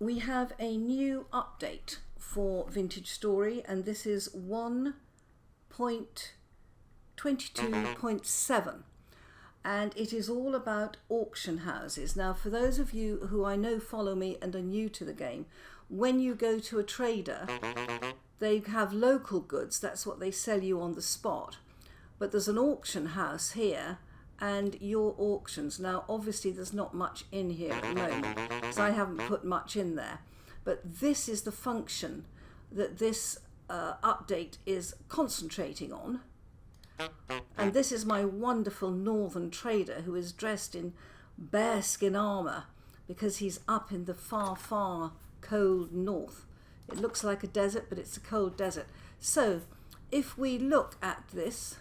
we have a new update for Vintage Story, and this is 1.22.7, and it is all about auction houses. Now, for those of you who I know follow me and are new to the game, when you go to a trader, they have local goods, that's what they sell you on the spot, but there's an auction house here and your auctions. Now obviously there's not much in here at the moment because I haven't put much in there, but this is the function that this update is concentrating on. And this is my wonderful northern trader who is dressed in bearskin armour because he's up in the far, far cold north. It looks like a desert, but it's a cold desert. So if we look at this,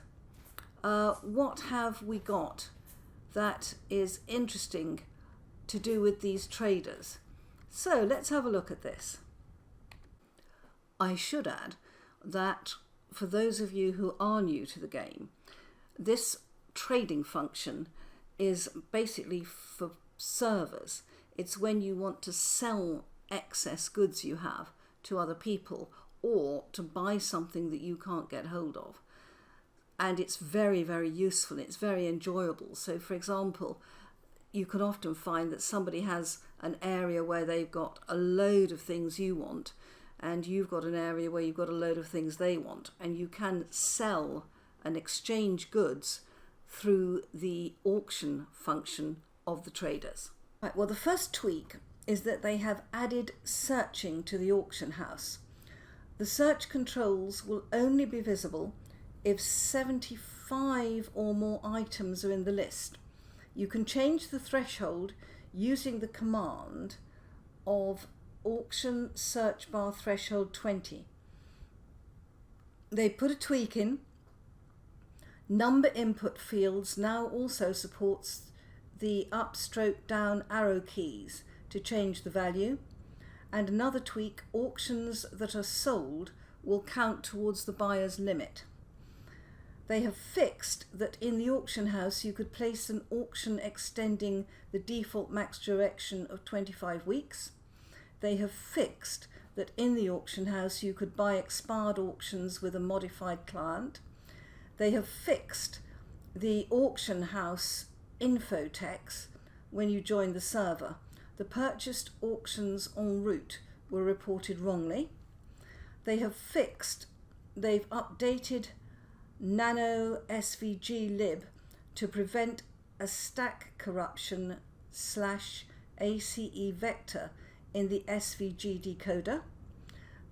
what have we got that is interesting to do with these traders? So let's have a look at this. I should add that for those of you who are new to the game, this trading function is basically for servers. It's when you want to sell excess goods you have to other people or to buy something that you can't get hold of. And it's very, very useful. It's very enjoyable. So for example, you can often find that somebody has an area where they've got a load of things you want, and you've got an area where you've got a load of things they want, and you can sell and exchange goods through the auction function of the traders. Right, well, the first tweak is that they have added searching to the auction house. The search controls will only be visible if 75 or more items are in the list. You can change the threshold using the command of auction search bar threshold 20. They put a tweak in. Number input fields now also supports the up stroke down arrow keys to change the value. And another tweak, auctions that are sold will count towards the buyer's limit. They have fixed that in the auction house you could place an auction extending the default max duration of 25 weeks. They have fixed that in the auction house you could buy expired auctions with a modified client. They have fixed the auction house info text when you join the server. The purchased auctions en route were reported wrongly. They've updated nano svg lib to prevent a stack corruption /ACE vector in the SVG decoder.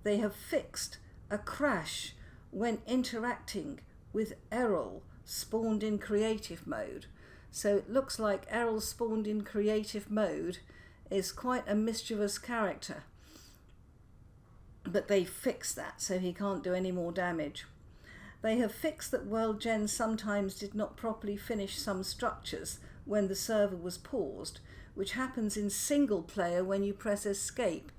They have fixed a crash when interacting with Errol spawned in creative mode. So it looks like Errol spawned in creative mode is quite a mischievous character, but they fixed that so he can't do any more damage. They have fixed that World Gen sometimes did not properly finish some structures when the server was paused, which happens in single player when you press escape.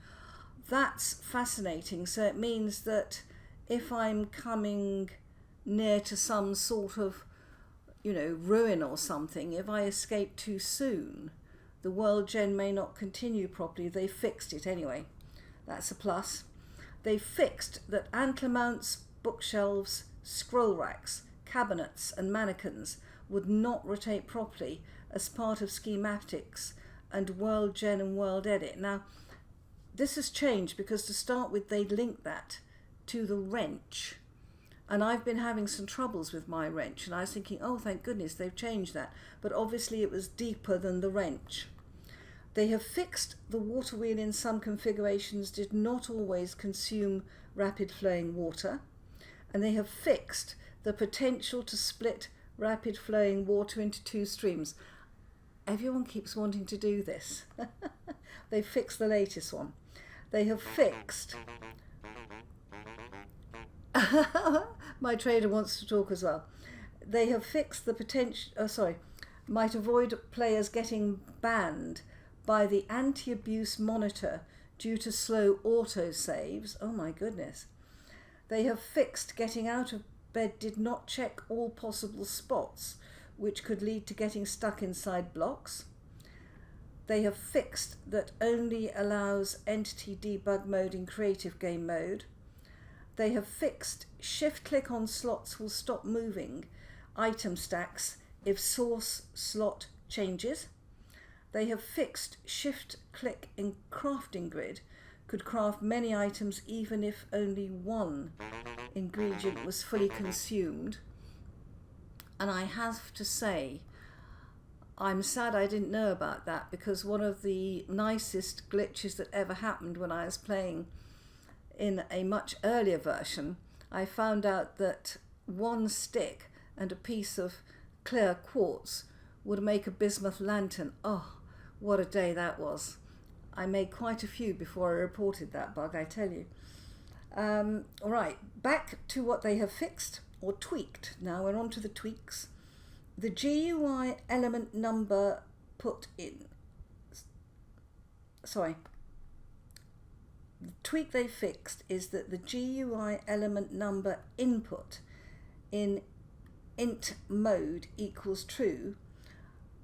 That's fascinating. So it means that if I'm coming near to some sort of, ruin or something, if I escape too soon, the World Gen may not continue properly. They fixed it anyway. That's a plus. They fixed that antler mounts, bookshelves, scroll racks, cabinets and mannequins would not rotate properly as part of schematics and World Gen and World Edit. Now this has changed because to start with they linked that to the wrench, and I've been having some troubles with my wrench, and I was thinking, oh thank goodness they've changed that, but obviously it was deeper than the wrench. They have fixed the water wheel in some configurations did not always consume rapid flowing water. And they have fixed the potential to split rapid flowing water into two streams. Everyone keeps wanting to do this. They fixed the latest one. They have fixed... My trader wants to talk as well. They have fixed the potential... might avoid players getting banned by the anti-abuse monitor due to slow autosaves. Oh my goodness. They have fixed getting out of bed did not check all possible spots, which could lead to getting stuck inside blocks. They have fixed that only allows entity debug mode in creative game mode. They have fixed shift click on slots will stop moving item stacks if source slot changes. They have fixed shift click in crafting grid could craft many items even if only one ingredient was fully consumed. And I have to say, I'm sad I didn't know about that, because one of the nicest glitches that ever happened when I was playing in a much earlier version, I found out that one stick and a piece of clear quartz would make a bismuth lantern. Oh, what a day that was. I made quite a few before I reported that bug, I tell you. All right, back to what they have fixed or tweaked. Now we're on to the tweaks. The GUI element number put in. Sorry. The tweak they fixed is that the GUI element number input in int mode equals true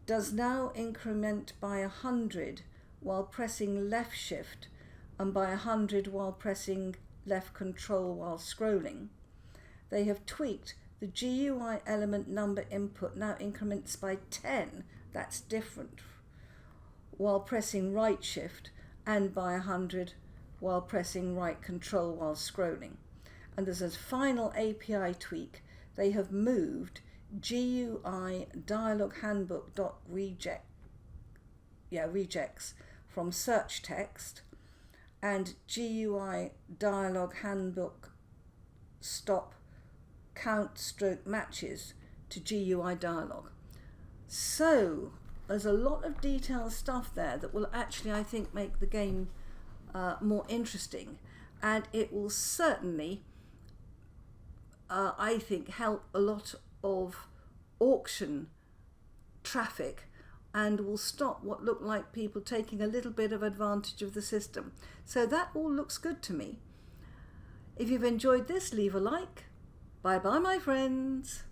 does now increment by 100 while pressing left shift and by 100 while pressing left control while scrolling. They have tweaked the GUI element number input now increments by 10, that's different, while pressing right shift, and by 100 while pressing right control while scrolling. And there's a final API tweak. They have moved GUI dialog handbook dot rejects from search text and GUI dialog handbook stop count stroke matches to GUI dialog. So there's a lot of detailed stuff there that will actually, I think, make the game more interesting, and it will certainly I think help a lot of auction traffic and will stop what look like people taking a little bit of advantage of the system. So that all looks good to me. If you've enjoyed this, leave a like. Bye bye, my friends.